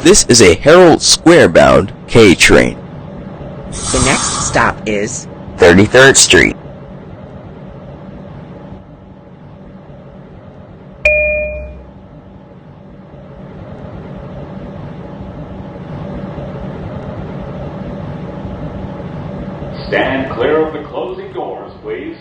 This is a Herald Square bound K train. The next stop is 33rd Street. Stand clear of the closing doors, please.